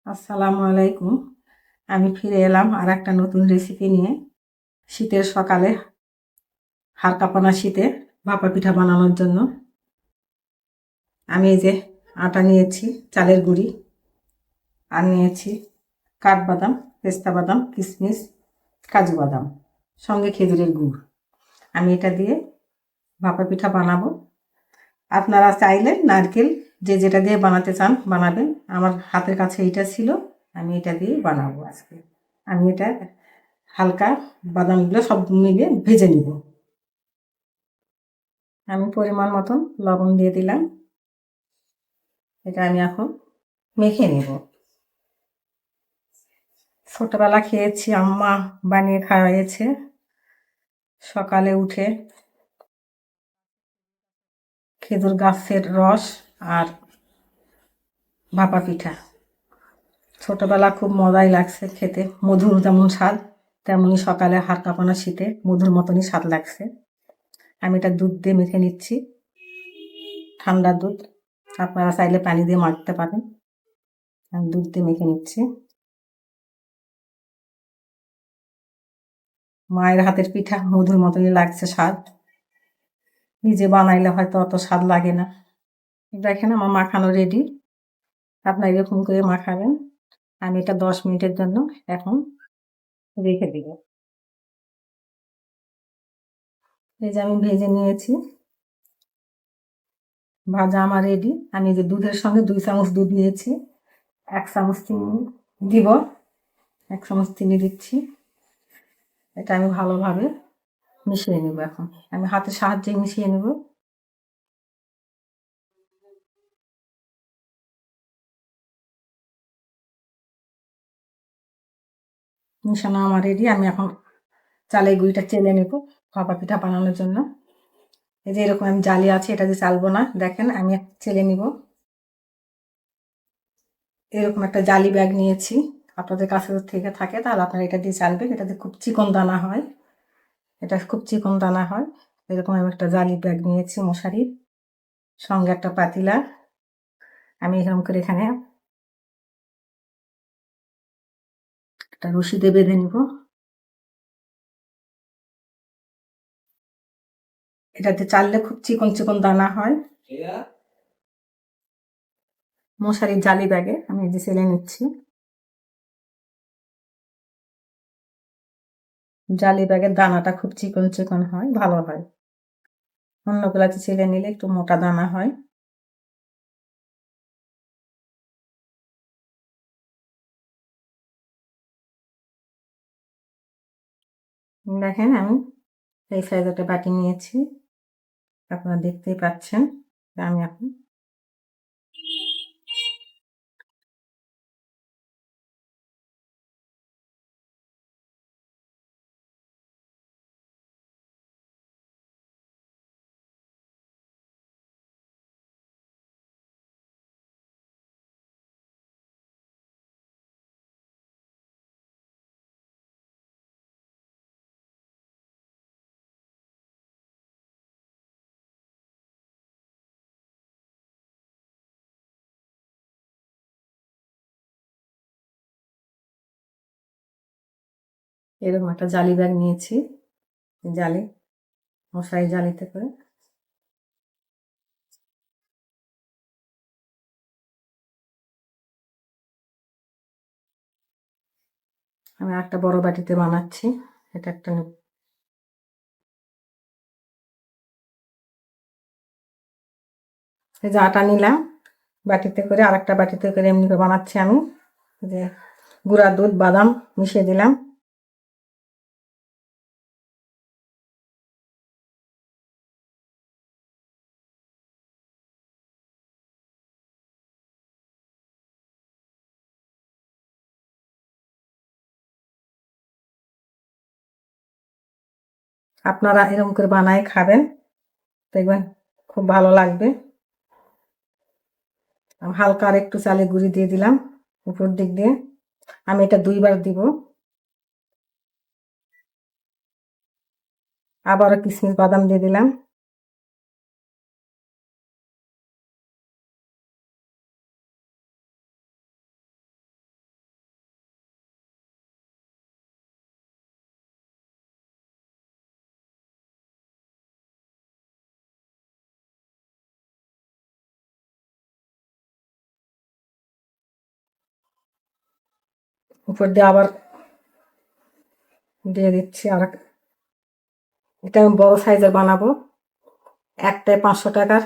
আসসালামু আলাইকুম। আমি ফিরে এলাম আর একটা নতুন রেসিপি নিয়ে। শীতের সকালে হাড় কাঁপানো শীতে ভাপা পিঠা বানানোর জন্য আমি এই যে আটা নিয়েছি, চালের গুঁড়ি, আর নিয়েছি কাঠবাদাম, পেস্তা বাদাম, কিশমিশ, কাজু বাদাম, সঙ্গে খেজুরের গুড়। আমি এটা দিয়ে ভাপা পিঠা বানাবো। আপনারা চাইলে নারকেল যে যেটা দিয়ে বানাতে চান বানাবেন। আমার হাতের কাছে এইটা ছিল, আমি এটা দিয়ে বানাবো আজকে। আমি এটা হালকা বাদামগুলো সব মিলিয়ে ভেজে নিব। আমি পরিমাণ মতন লবণ দিয়ে দিলাম। এটা আমি এখন মেখে নেব। ছোটবেলা খেয়েছি, আম্মা বানিয়ে খাওয়াইছে। সকালে উঠে খেজুর গাছের রস আর ভাপা পিঠা, ছোটবেলা খুব মজাই লাগছে খেতে। মধুর যেমন স্বাদ, তেমনই সকালে হাড় কাঁপানো শীতে মধুর মতনই স্বাদ লাগছে। আমি এটা দুধ দিয়ে মেখে নিচ্ছি, ঠান্ডা দুধ। আপনারা চাইলে পানি দিয়ে মাখতে পারেন। আমি দুধ দিয়ে মেখে নিচ্ছি। মায়ের হাতের পিঠা মধুর মতনই লাগছে স্বাদ। নিজে বানাইলে হয়তো অত স্বাদ লাগে না। দেখেন আমার মাখানো রেডি। আপনারা এরকম করে মাখাবেন। আমি এটা 10 মিনিটের জন্য এখন রেখে দিব। এই যে আমি ভেজে নিয়েছি, ভাজা আমার রেডি। আমি যে দুধের সঙ্গে 2 চামচ দুধ নিয়েছি, 1 চামচ চিনি দিব, 1 চামচ চিনি দিচ্ছি। এটা আমি ভালোভাবে মিশিয়ে নেব। এখন আমি হাতের সাহায্যে মিশিয়ে নেব। মিশানো আমার রেডি। আমি এখন চালের গুঁড়িটা চেলে নেব ভাপা পিঠা বানানোর জন্য। এই যে এরকম আমি জালি আছে, এটা দিয়ে চালবো না। দেখেন আমি চেলে নিব। এরকম একটা জালি ব্যাগ নিয়েছি, আপনাদের কাছে থেকে থাকে তাহলে আপনারা এটা দিয়ে চালবেন। এটাতে খুব চিকন দানা হয়, এটা খুব চিকন দানা হয়। এরকম আমি একটা জালি ব্যাগ নিয়েছি, মশারির সঙ্গে একটা পাতিলা। আমি এরকম করে এখানে একটা রশি দিয়ে বেঁধে নিব। এটাতে চাললে খুব চিকন চিকন দানা হয়। মশারির জালি ব্যাগে আমি এই যে চেলে নিচ্ছি। জালি ব্যাগের দানাটা খুব চিকন চিকন হয়, ভালো হয়। অন্যগুলাতে চেলে নিলে একটু মোটা দানা হয়। দেখেন আমি এই সাইজ একটা বাটি নিয়েছি, আপনারা দেখতেই পাচ্ছেন। আমি এখন এরকম একটা জালি ব্যাগ নিয়েছি, জালি মশারি জালিতে করে আমি একটা বড় বাটিতে বানাচ্ছি। এটা একটা এই যে আটা নিলাম বাটিতে করে, আর একটা বাটিতে করে এমনি করে বানাচ্ছি আমি। যে গুঁড়া দুধ বাদাম মিশিয়ে দিলাম। আপনারা এরকম করে বানায় খাবেন, দেখবেন খুব ভালো লাগবে। হালকা আর একটু চালের গুঁড়ি দিয়ে দিলাম উপর দিক দিয়ে। আমি এটা 2বার দিব। আবারও কিশমিশ বাদাম দিয়ে দিলাম। উপর দিয়ে আবার দিয়ে দিচ্ছি। আর এটা আমি বড় সাইজের বানাবো, একটাই 500 টাকার।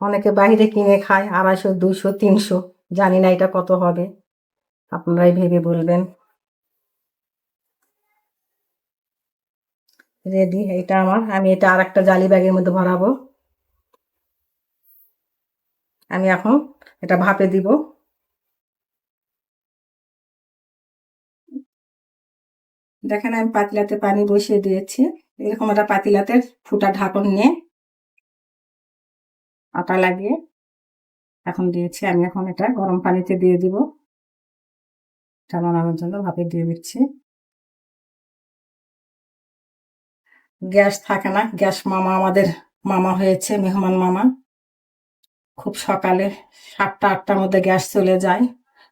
অনেকে বাইরে কিনে খায় 250, 200, 300, জানি না এটা কত হবে, আপনারাই ভেবে বলবেন। রেডি এটা আমার। আমি এটা আর একটা জালি ব্যাগের মধ্যে ভরাবো। আমি এখন এটা ভাপে দিব। দেখেন আমি পাতিলাতে পানি বসিয়ে দিয়েছি। এরকম একটা পাতিলাতে ফুটা ঢাকন নিয়ে আটা লাগিয়ে এখন দিয়েছি। আমি এখন এটা গরম পানিতে দিয়ে দিব, এটা বানানোর জন্য ভাপে দিয়ে দিচ্ছি। গ্যাস থাকে না, গ্যাস মামা আমাদের মামা হয়েছে, মেহমান মামা। খুব সকালে 7টা 8টার মধ্যে গ্যাস চলে যায়।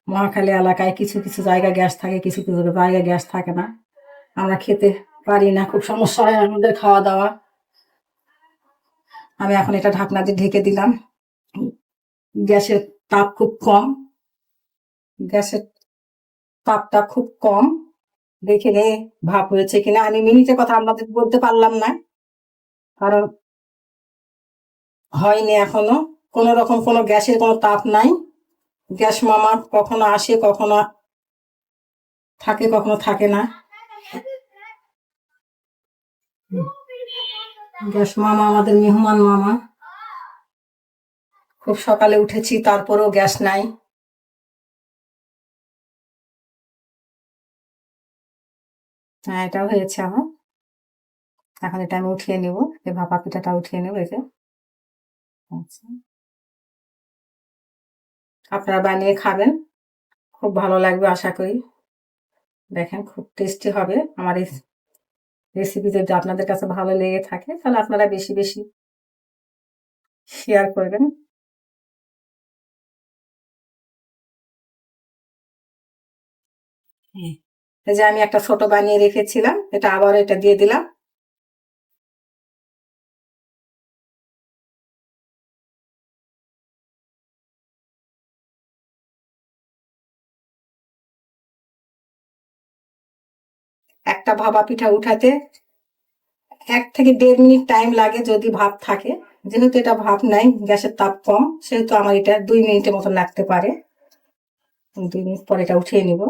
মহাখালী এলাকায় কিছু কিছু জায়গায় গ্যাস থাকে, কিছু কিছু জায়গায় গ্যাস থাকে না। আমরা খেতে পারি না, খুব সমস্যা হয় আমাদের খাওয়া দাওয়া। আমি এখন এটা ঢাকনা দিয়ে ঢেকে দিলাম। গ্যাসের তাপ খুব কম, গ্যাসের তাপটা খুব কম। দেখে নে ভাপ হয়েছে কিনা। আমি মিনিটের কথা আপনাদের বলতে পারলাম না, কারণ হয়নি এখনো। কোনো রকম কোনো গ্যাসের কোনো তাপ নাই। গ্যাস মামা কখনো আসে, কখনো থাকে, কখনো থাকে না। গ্যাস মামা আমাদের মেহমান মামা। খুব সকালে উঠেছি, তারপরেও গ্যাস নাই। হ্যাঁ, এটাও হয়েছে আমার। এখন এটা আমি উঠিয়ে নেব, এই ভাপা পিঠাটা উঠিয়ে নেব। এই যে আচ্ছা, আপনারা বানিয়ে খাবেন, খুব ভালো লাগবে আশা করি। দেখেন খুব টেস্টি হবে। আমার এই রেসিপি যদি আপনাদের কাছে ভালো লেগে থাকে, তাহলে আপনারা বেশি বেশি শেয়ার করবেন। এই যে আমি একটা ছোট বানিয়ে রেখেছিলাম, এটা আবার এটা দিয়ে দিলাম। একটা ভাপা পিঠা উঠাতে 1 থেকে 1.5 মিনিট টাইম লাগে যদি ভাপ থাকে। যেহেতু এটা ভাপ নাই, গ্যাসের তাপ কম, সেহেতু আমার এটা 2 মিনিটের মতো লাগতে পারে। 2 মিনিট পরে এটা উঠিয়ে নিব।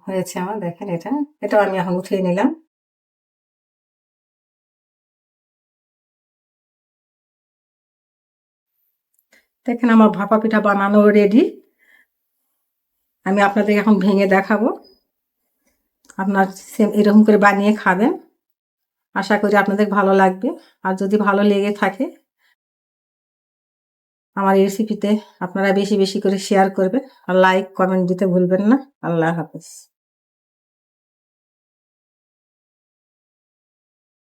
হয়েছে আমার। দেখেন এটাও আমি এখন উঠিয়ে নিলাম। দেখেন আমার ভাপা পিঠা বানানো রেডি। আমি আপনাদের এখন ভেঙে দেখাবো। আপনার সেম এরকম করে বানিয়ে খাবেন, আশা করি আপনাদের ভালো লাগবে। আর যদি ভালো লেগে থাকে আমার এই রেসিপিতে, আপনারা বেশি বেশি করে শেয়ার করবেন আর লাইক কমেন্ট দিতে ভুলবেন না। আল্লাহ হাফেজ।